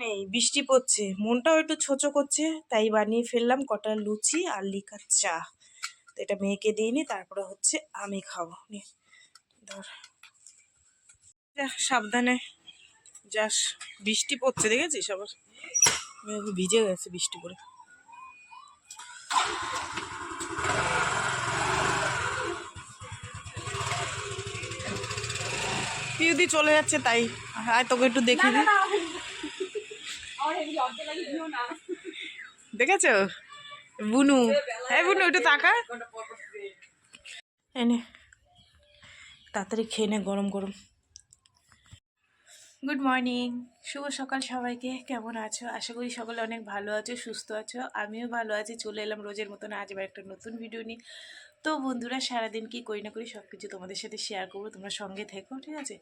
নেই, বৃষ্টি পড়ছে, মনটাও একটু ছোচো করছে, তাই বানিয়ে ফেললাম কটা লুচি আর লিকার চা। তো এটা মেয়েকে দিইনি, তারপরে হচ্ছে আমি খাবো। ধর সাবধানে যাস, বৃষ্টি পড়ছে দেখেছিস, আবার ভিজে গেছে বৃষ্টি পড়ে। পিউদি চলে যাচ্ছে, তাই আর তোকে একটু দেখি। দেখেছো বুনু? হ্যাঁ বুনু, একটু তাকা, এনে তাড়াতাড়ি খেয়ে নে, গরম গরম। গুড মর্নিং, শুভ সকাল সবাইকে। কেমন আছো? আশা করি সকলে অনেক ভালো আছো, সুস্থ আছো। আমিও ভালো আছি। চলে এলাম রোজের মতন আজ আবার একটা নতুন ভিডিও নিয়ে। তো বন্ধুরা, সারাদিন কি করি না করি সব কিছু তোমাদের সাথে শেয়ার করবো, তোমরা সঙ্গে থেকো, ঠিক আছে?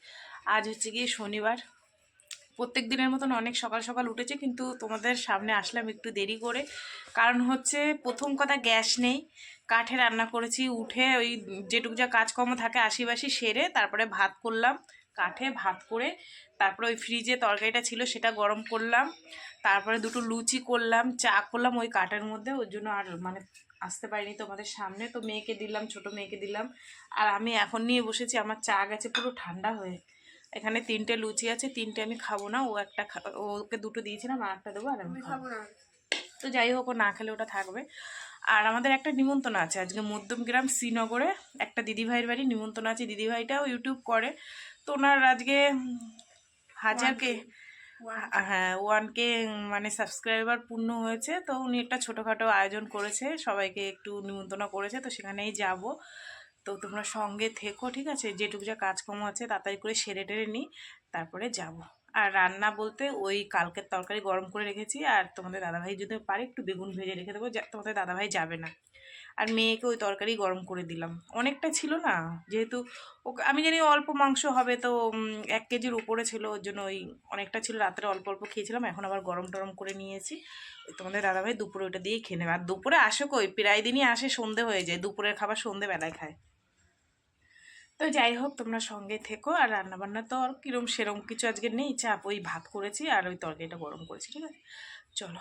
আজ হচ্ছে গিয়ে শনিবার। প্রত্যেক দিনের মতন অনেক সকাল সকাল উঠেছে, কিন্তু তোমাদের সামনে আসলাম একটু দেরি করে। কারণ হচ্ছে প্রথম কথা, গ্যাস নেই, কাঠে রান্না করেছি। উঠে ওই যেটুকু যা কাজকর্ম থাকে আশিবাসি সেরে তারপরে ভাত করলাম, কাঠে ভাত করে তারপরে ওই ফ্রিজে তরকারিটা ছিল সেটা গরম করলাম, তারপরে দুটো লুচি করলাম, চা করলাম ওই কাঠের মধ্যে। ওর জন্য আর মানে আসতে পারিনি তোমাদের সামনে। তো মেয়েকে দিলাম, ছোট মেয়েকে দিলাম, আর আমি এখন নিয়ে বসেছি। আমার চা গেছে পুরো ঠান্ডা হয়ে। এখানে 3টে লুচি আছে, 3টে আমি খাবো না, ও একটা ওকে 2টো দিয়েছিলাম, আর একটা দেবো, আর আমি খাবো না। তো যাই হোক, ও না খেলে ওটা থাকবে। আর আমাদের একটা নিমন্ত্রণ আছে আজকে, মধ্যমগ্রাম শ্রীনগরে একটা দিদিভাইয়ের বাড়ি নিমন্ত্রণ আছে। দিদিভাইটাও ইউটিউব করে, তো ওনার আজকে 1000K, হ্যাঁ 1K মানে সাবস্ক্রাইবার পূর্ণ হয়েছে। তো উনি একটা ছোটোখাটো আয়োজন করেছে, সবাইকে একটু নিমন্ত্রণ করেছে, তো সেখানেই যাব। তো তোমরা সঙ্গে থেকো, ঠিক আছে? যেটুকু যা কাজকর্ম আছে তাড়াতাড়ি করে সেরে টেরে নিই, তারপরে যাব। আর রান্না বলতে ওই কালকের তরকারি গরম করে রেখেছি, আর তোমাদের দাদাভাই যদি পারে একটু বেগুন ভেজে রেখে দেবো, তোমাদের দাদাভাই যাবে না। আর মেয়েকে ওই তরকারি গরম করে দিলাম, অনেকটা ছিল না, যেহেতু আমি জানি অল্প মাংস হবে, তো 1 কেজির উপরে ছিল, ওর জন্য ওই অনেকটা ছিল। রাত্রে অল্প অল্প খেয়েছিলাম, এখন আবার গরম টরম করে নিয়েছি। তোমাদের দাদাভাই দুপুরে ওইটা দিয়েই খেয়ে নেবে। আর দুপুরে আসে কই, প্রায় দিনই আসে, সন্ধে হয়ে যায়, দুপুরের খাবার সন্ধেবেলায় খায়। তো যাই হোক, তোমরা সঙ্গে থেকো। আর রান্নাবান্না তো আর কিরম সেরম কিছু আজকে নেই, চাপ। ওই ভাত করেছি আর ওই তরকারিটা গরম করেছি, ঠিক আছে? চলো,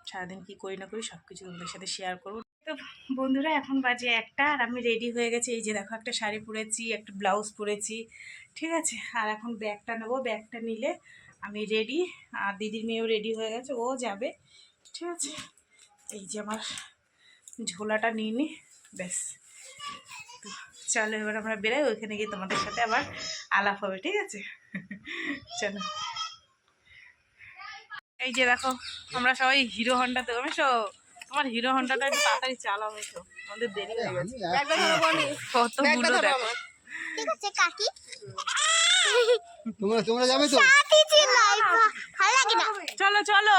সারাদিন কী করি না করি সব কিছু তোমাদের সাথে শেয়ার করবো। তো বন্ধুরা, এখন বাজে 1টা, আর আমি রেডি হয়ে গেছি। এই যে দেখো, একটা শাড়ি পরেছি, একটা ব্লাউজ পরেছি, ঠিক আছে? আর এখন ব্যাগটা নেবো, ব্যাগটা নিলে আমি রেডি। আর দিদির মেয়েও রেডি হয়ে গেছে, ও যাবে, ঠিক আছে? এই যে আমার ঝোলাটা নিয়ে নি, ব্যাস। চলো এবার আমরা বেরোই, ওইখানে গিয়ে তোমাদের সাথে আবার আলাপ হবে, ঠিক আছে? চলো। এই যে দেখো, আমরা সবাই হিরো হন্ডাতে। এসো, আমার হিরো হন্ডাটা একটু তাড়াতাড়ি চালাও, এসো, আমাদের দেরি হয়ে গেছে। কতগুলো দেখো, ঠিক আছে কাকি? তোমরা যাবে তো? চলো চলো,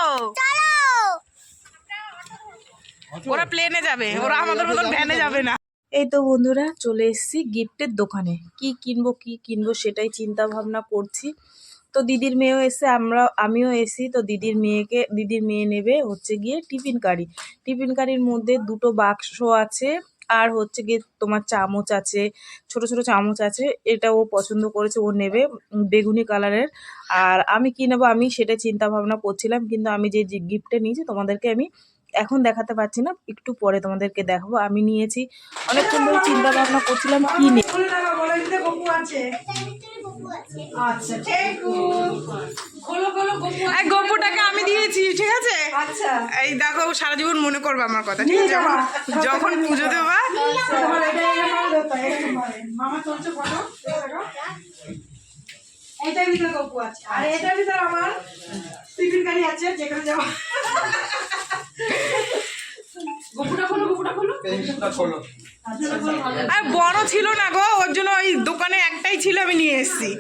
ওরা প্লেনে যাবে, ওরা আমাদের মতন ভ্যানে যাবে না। এই তো বন্ধুরা, চলে এসেছি গিফটের দোকানে। কি কিনবো সেটাই চিন্তা ভাবনা করছি। তো দিদির মেয়েও এসে, আমিও এসি। তো দিদির মেয়ে নেবে হচ্ছে গিয়ে টিফিন কারির মধ্যে 2টো বাক্স আছে, আর হচ্ছে গিয়ে তোমার চামচ আছে, ছোট ছোট চামচ আছে। এটা ও পছন্দ করেছে, ও নেবে বেগুনি কালারের। আর আমি কি নেবো, আমি সেটা চিন্তা ভাবনা করছিলাম, কিন্তু আমি যে গিফটটা নিয়েছি তোমাদেরকে আমি এখন দেখাতে পারছি না, একটু পরে তোমাদেরকে দেখাবো। আমি নিয়েছি, অনেকক্ষণ ধরে চিন্তা ভাবনা করছিলাম কি নিয়ে। গপুটাকে আমি দিয়েছি, ঠিক আছে? এই দেখো, সারা জীবন মনে করবে আমার কথা, ঠিক আছে? যখন পুজো দেবা। এটার ভিতরে গপু আছে, আর এটার ভিতরে আমার টিফিন কারি আছে, যেখানে যাওয়া। আর বড় ছিল না গো, ওর জন্য ওই দোকানে একটাই ছিল, আমি নিয়ে এসেছি।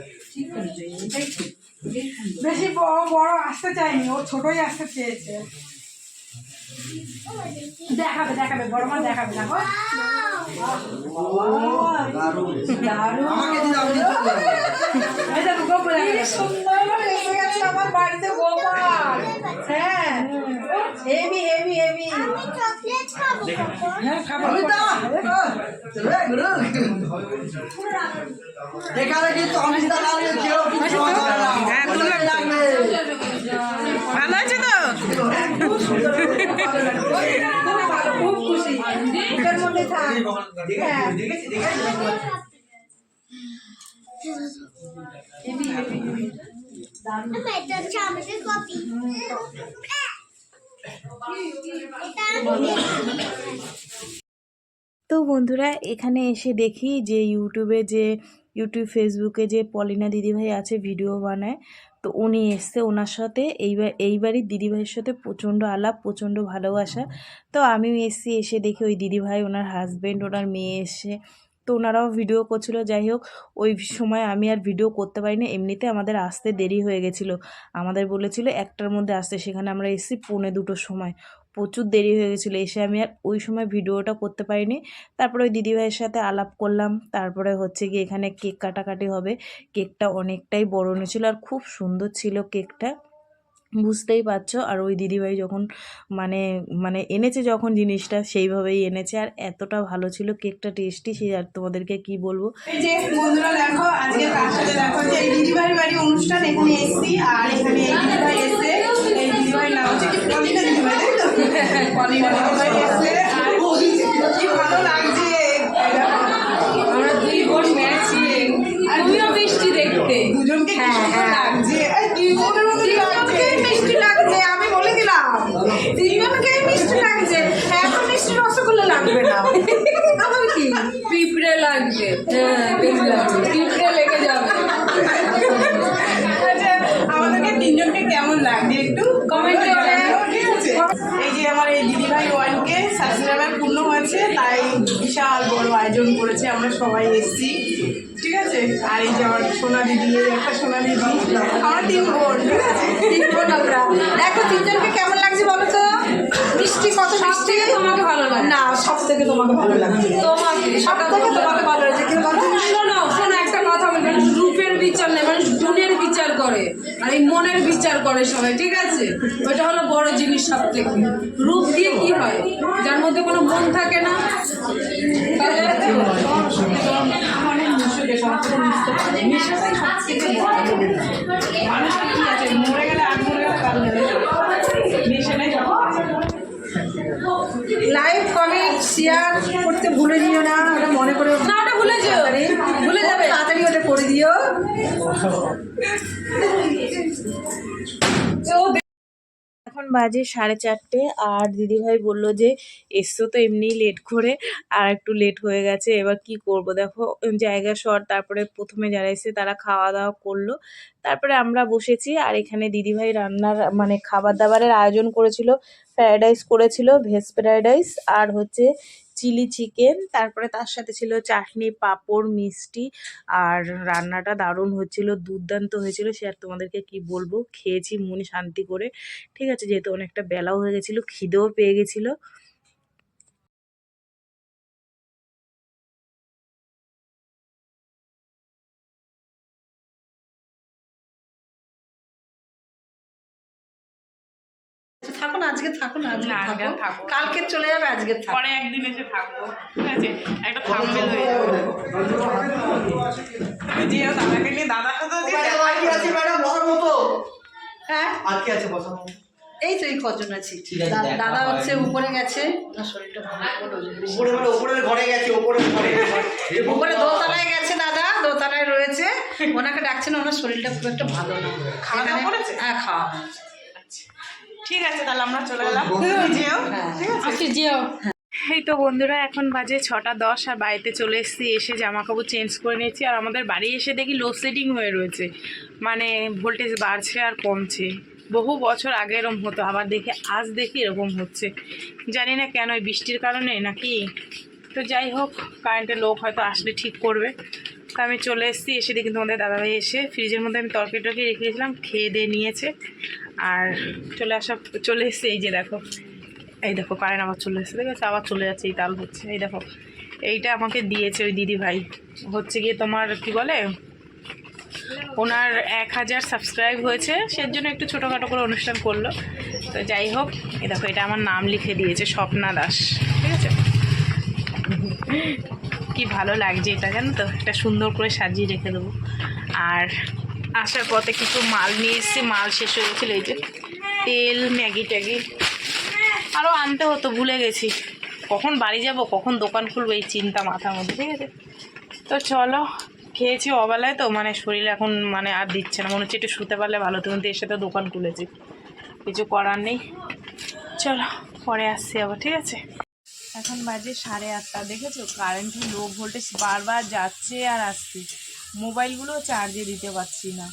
বেশি বড় আসতে চাইনি, ও ছোটই আসতে চেয়েছে। দেখাবে বড় মা দেখাবে, দেখো আমার বাড়িতে গোপাল। হ্যাঁ, হেভি হেভি হেভি। হ্যাঁ খাবো, এখানে কিন্তু খুব খুশি এটার মধ্যে থাক। হ্যাঁ। তো বন্ধুরা এখানে এসে দেখি যে ইউটিউব ফেসবুকে যে পলিনা দিদিভাই আছে ভিডিও বানায়, তো উনি এসছে, ওনার সাথে এইবারই দিদিভাইয়ের সাথে প্রচণ্ড আলাপ, প্রচণ্ড ভালোবাসা। তো আমিও এসে দেখি ওই দিদিভাই, ওনার হাজব্যান্ড, ওনার মেয়ে এসে, তো ওনারাও ভিডিও করছিল। যাই হোক, ওই সময় আমি আর ভিডিও করতে পারিনি, এমনিতে আমাদের আসতে দেরি হয়ে গেছিলো। আমাদের বলেছিল 1টার মধ্যে আসতে, সেখানে আমরা এসেছি 1:45 সময়, প্রচুর দেরি হয়ে গেছিলো। এসে আমি আর ওই সময় ভিডিওটা করতে পারিনি। তারপরে ওই দিদিভাইয়ের সাথে আলাপ করলাম। তারপরে হচ্ছে কি এখানে কেক কাটাকাটি হবে। কেকটা অনেকটাই বড় ছিল আর খুব সুন্দর ছিল কেকটা, বুঝতেই পারছো। আর ওই দিদিভাই যখন মানে মানে এনেছে যখন জিনিসটা, সেইভাবেই এনেছে, আর এতটা ভালো ছিল কেকটা, টেস্টি, সে আর তোমাদেরকে কি বলবো। এই যে বন্ধুরা দেখো, আজকে তার সাথে দেখো যে এই দিদিভাই বাড়ি অনুষ্ঠান, এখানে এসছি। আর এখানে এই দিদিভাই এসে, এই দিদিভাই নাম হচ্ছে কি পলিনা দিদিভাই, তাই তো? পলিনা দিদিভাই এসে, আর কি ভালো লাগছে। আমরা দুই বোন ম্যাচিং, আর তুমিও মিষ্টি দেখতে, দুজনকে কি সুন্দর লাগছে, এই দুজনের মধ্যে লাগছে, মিষ্টি লাগছে। আমি বলে দিলাম তিনজনকে মিষ্টি লাগছে, এত মিষ্টি রসগোল্লা লাগবে না। আবার কি পিঁপড়ে লাগবে, হ্যাঁ পিঁপড়ে লেগে যাবে। আচ্ছা, আমাদেরকে তিনজনকে কেমন লাগছে একটু কমেন্টে বলে। ঠিক আছে। এই যে আমার এই দিদিভাই 1K সাবস্ক্রাইবার পূর্ণ হয়েছে, তাই বিশাল বড় আয়োজন করেছে, আমরা সবাই এসেছি। ঠিক আছে। আর এই যে আমার সোনা দিদি, একটা সোনা দিদি, আমরা 3 বোন। ঠিক আছে, 3 বোন আমরা। দেখো তিনজনকে কেমন লাগছে বলো তো? মিষ্টি, কত মিষ্টি। তোমাকে ভালো লাগে না, সব থেকে তোমাকে ভালো লাগছে। তোমাকে সব থেকে তোমাকে ভালো লাগছে। কিন্তু বলো, শোনো একটা কথা বলবেন, রূপের বিচার নেই, মানুষ গুণের বিচার করে, আর এই মনের বিচার করে সবাই। ঠিক আছে, ওইটা হলো বড় জিনিস সব থেকে। রূপ দিয়ে কি হয়, যার মধ্যে কোনো মন থাকে না, তাহলে অনেক মিশে সবথেকে মিশতে পারে, মিশাটাই সব থেকে বড়। মানুষের কি আছে, মরে গেলে আর মরে গেলে কারো গেলে মিশাটাই সব। লাইক, কমেন্ট, শেয়ার করতে ভুলে দিও না, ওটা মনে করে না, ওটা ভুলে যেও, ভুলে যাবে, তাড়াতাড়ি ওটা করে দিও। এখন বাজে 4:30, আর দিদিভাই বললো যে এসছো তো এমনি লেট করে, আর একটু লেট হয়ে গেছে, এবার কি করব। দেখো জায়গা শর্ট, তারপরে প্রথমে যারা এসে তারা খাওয়া দাওয়া করলো, তারপরে আমরা বসেছি। আর এখানে দিদিভাই রান্নার মানে খাবার দাবারের আয়োজন করেছিল, ফ্রায়েড রাইস করেছিল, ভেজ ফ্রায়েড রাইস, আর হচ্ছে চিলি চিকেন, তারপরে তার সাথে ছিল চাটনি, পাঁপড়, মিষ্টি। আর রান্নাটা দারুণ হচ্ছিল, দুর্দান্ত হয়েছিল, সে আর তোমাদেরকে কি বলবো। খেয়েছি মনে শান্তি করে। ঠিক আছে, যেহেতু অনেকটা বেলাও হয়ে গেছিলো, খিদেও পেয়ে গেছিলো। থাকো না, আজকে থাকো না, আজকে না, আজকে থাকো, থাকবো। কালকে চলে যাবে, আজকে থাকো। পরে একদিন এসে থাকবো, ঠিক আছে, একটা থাম্বনেল হয়ে যাবে। জিও দাদাকে নিয়ে, দাদার সাথে হ্যাঁ আজকে আছে বসানো। এই তো এই কজন আছি। ঠিক আছে, দেখা দাদা হয়। হচ্ছে উপরে গেছে, ওনার শরীরটা ভালো করে উপরে মানে উপরের ঘরে গেছে, উপরের ঘরে উপরে দোতলায় গেছে, দাদা দোতলায় রয়েছে, ওনাকে ডাকছেন, ওনার শরীরটা খুব একটা ভালো না। খাওয়া দাওয়া করেছে? হ্যাঁ, খাওয়া হয়েছে। ঠিক আছে, তাহলে আমরা চলে গেলাম। যেও, ঠিক আছে। আসি যেও। এই তো বন্ধুরা, এখন বাজে 6:10, আর বাড়িতে চলে এসেছি। এসে জামা কাপড় চেঞ্জ করে নিয়েছি, আর আমাদের বাড়ি এসে দেখি লোডশেডিং হয়ে রয়েছে, মানে ভোল্টেজ বাড়ছে আর কমছে। বহু বছর আগে এরকম হতো, আবার দেখি আজ দেখি এরকম হচ্ছে, জানি না কেন, এই বৃষ্টির কারণে নাকি। তো যাই হোক, কারেন্টের লোক হয়তো আসলে ঠিক করবে। তো আমি চলে এসেছি, এসে দেখি তোমাদের দাদাভাই এসে ফ্রিজের মধ্যে আমি তরকারি রেখে দিয়েছিলাম, খেয়ে দিয়ে নিয়েছে। আর চলে এসছে, এই যে দেখো, এই দেখো কারেন্ট আবার চলে এসেছে, ঠিক আছে, আবার চলে যাচ্ছে, এই তাল হচ্ছে। এই দেখো, এইটা আমাকে দিয়েছে ওই দিদি ভাই, হচ্ছে গিয়ে তোমার কি বলে, ওনার 1000 সাবস্ক্রাইব হয়েছে, সেজন্য একটু ছোটোখাটো করে অনুষ্ঠান করলো। তো যাই হোক, এই দেখো, এটা আমার নাম লিখে দিয়েছে, স্বপ্না দাস, ঠিক আছে। কি ভালো লাগছে এটা, জানো তো, এটা সুন্দর করে সাজিয়ে রেখে দেবো। আর আসার পথে কিছু মাল নিয়ে এসেছি, মাল শেষ হয়ে গেছিলো, এই যে তেল, ম্যাগি ট্যাগি, আরও আনতে হতো, ভুলে গেছি। কখন বাড়ি যাব, কখন দোকান খুলবো, এই চিন্তা মাথার মধ্যে। ঠিক আছে, তো চলো। খেয়েছি অবেলায় তো, মানে শরীর এখন মানে আর দিচ্ছে না, মনে হচ্ছে একটু শুতে পারলে ভালো হতো, কিন্তু এর সাথে দোকান খুলেছি, কিছু করার নেই। চলো পরে আসছি আবার, ঠিক আছে। এখন বাজে 8:30। দেখেছো কারেন্টের লো ভোল্টেজ বারবার যাচ্ছে আর আসছে, মোবাইলগুলো চার্জে দিতে পারছি না।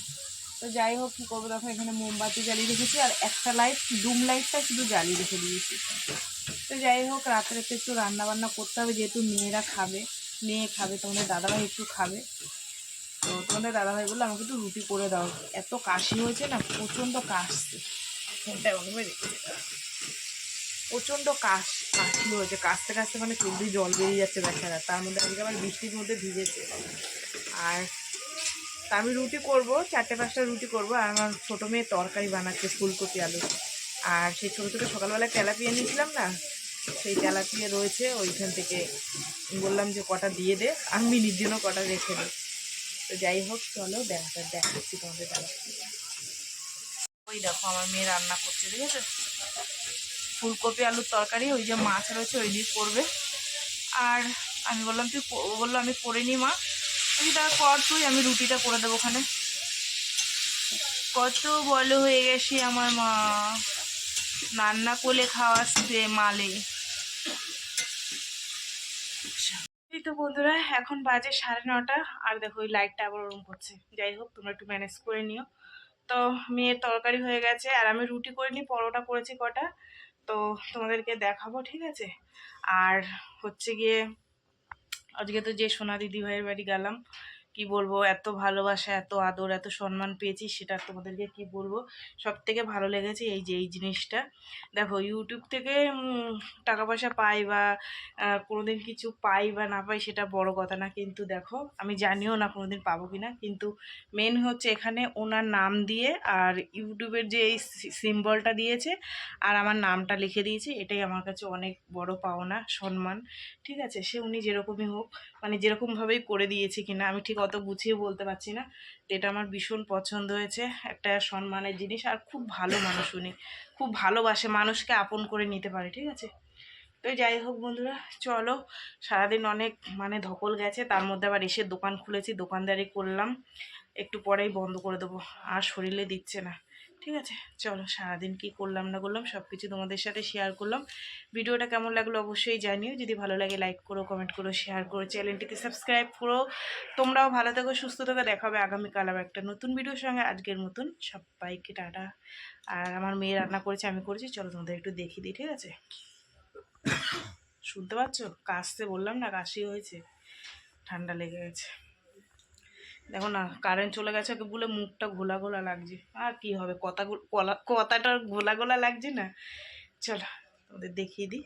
তো যাই হোক, কী করবো, দেখো এখানে মোমবাতি জ্বালিয়ে রেখেছি আর একটা লাইট, ডুম লাইটটা শুধু জ্বালিয়ে রেখে দিয়েছি। তো যাই হোক, রাত্রে তো একটু রান্নাবান্না করতে হবে, যেহেতু মেয়েরা খাবে, মেয়ে খাবে, তোমাদের দাদাভাই একটু খাবে। তো তোমাদের দাদাভাই বললো আমাকে একটু রুটি করে দাও, এত কাশি হয়েছে না, প্রচণ্ড কাশছে। ফোনটা অনুভব প্রচণ্ড কাশি হয়েছে, কাশতে কাশতে মানে চোখ দিয়ে জল বেরিয়ে যাচ্ছে বেচারা, তার মধ্যে আজকে আবার বৃষ্টির মধ্যে ভিজেছে। আর তা আমি রুটি করব, 4-5টা রুটি করব। আর আমার ছোটো মেয়ে তরকারি বানাচ্ছে ফুলকপি আলু। আর সেই ছোটো ছোটো সকালবেলা তেলাপিয়া নিয়েছিলাম না, সেই তেলাপিয়া রয়েছে, ওইখান থেকে বললাম যে কটা দিয়ে দে, আমি মিনির জন্য কটা রেখে দে। তো যাই হোক, চলো দেখাচ্ছি তোমাদের দাদা। ওই দেখো আমার মেয়ে রান্না করছে, ঠিক আছে, ফুলকপি আলুর তরকারি, ওই যে মাছ রয়েছে ওই দিয়ে করবে। আর আমি বললাম বললো আমি করে নি মা, আমি তার কর তুই, আমি রুটিটা করে দেবো ওখানে। কত বলো হয়ে গেছি আমার মা, রান্না করলে খাওয়াচ্ছে মালে। এই তো বন্ধুরা, এখন বাজে 9:30। আর দেখো ওই লাইটটা আবার ওরম করছে। যাই হোক, তোমরা একটু ম্যানেজ করে নিও। তো মেয়ের তরকারি হয়ে গেছে, আর আমি রুটি করিনি, পরোটা করেছি কটা, তো তোমাদেরকে দেখাবো, ঠিক আছে। আর হচ্ছে গিয়ে আজকে তো যে সোনা দিদি ভাইয়ের বাড়ি গেলাম, কি বলবো, এত ভালোবাসা, এত আদর, এত সম্মান পেয়েছি, সেটা তোমাদেরকে কি বলবো। সব থেকে ভালো লেগেছে এই যে এই জিনিসটা। দেখো ইউটিউব থেকে টাকা পয়সা পাই বা কোনোদিন কিছু পাই বা না পাই সেটা বড় কথা না, কিন্তু দেখো আমি জানিও না কোনোদিন পাবো কি না, কিন্তু মেন হচ্ছে এখানে ওনার নাম দিয়ে আর ইউটিউবের যে এই সিম্বলটা দিয়েছে আর আমার নামটা লিখে দিয়েছে, এটাই আমার কাছে অনেক বড় পাওনা, সম্মান। ঠিক আছে, সে উনি যেরকমই হোক, মানে যেরকমভাবেই করে দিয়েছে কিনা আমি ঠিক অত গুছিয়ে বলতে পারছি না। তো এটা আমার ভীষণ পছন্দ হয়েছে, একটা সম্মানের জিনিস। আর খুব ভালো মানুষ উনি, খুব ভালোবাসে, মানুষকে আপন করে নিতে পারে, ঠিক আছে। তো যাই হোক বন্ধুরা, চলো, সারাদিন অনেক মানে ধকল গেছে, তার মধ্যে আবার এসে দোকান খুলেছি, দোকানদারি করলাম, একটু পরেই বন্ধ করে দেবো, আর শরীরে দিচ্ছে না। ঠিক আছে, চলো, সারাদিন কি করলাম না করলাম সব কিছু তোমাদের সাথে শেয়ার করলাম। ভিডিওটা কেমন লাগলো অবশ্যই জানিও, যদি ভালো লাগে লাইক করো, কমেন্ট করো, শেয়ার করো, চ্যানেলটিকে সাবস্ক্রাইব করো। তোমরাও ভালো থেকো, সুস্থ থেকো, দেখা হবে আগামীকাল আবার একটা নতুন ভিডিওর সঙ্গে। আজকের মতন সবাইকে টাটা। আর আমার মেয়ে রান্না করেছে, আমি করেছি, চলো তোমাদের একটু দেখিয়ে দিই, ঠিক আছে। শুনতে পাচ্ছ, কাশতে বললাম না, কাশি হয়েছে, ঠান্ডা লেগে গেছে। দেখো না, কারেন্ট চলে গেছে, ওকে বলে মুখটা ঘোলা ঘোলা লাগছে, আর কি হবে, কথাটা ঘোলা ঘোলা লাগছে না। চলো তোমাদের দেখিয়ে দিই।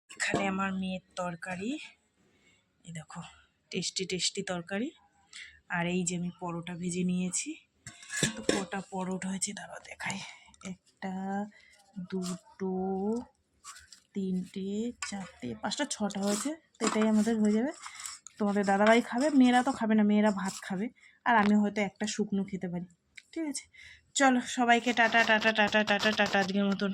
এখানে আমার মেয়ের তরকারি, এই দেখো টেস্টি টেস্টি তরকারি। আর এই যে আমি পরোটা ভেজে নিয়েছি, তো কটা পরোটা হয়েছে দাঁড়াও দেখাই, 1, 2, 3, 4, 5, 6টা হয়েছে। তো এটাই আমাদের হয়ে যাবে। তোমাদের দাদাভাই খাবে, মেয়েরা তো খাবে না, মেয়েরা ভাত খাবে, আর আমি হয়তো একটা শুকনো খেতে পারি। ঠিক আছে, চলো সবাইকে tata tata tata tata tata, আজকের মতন।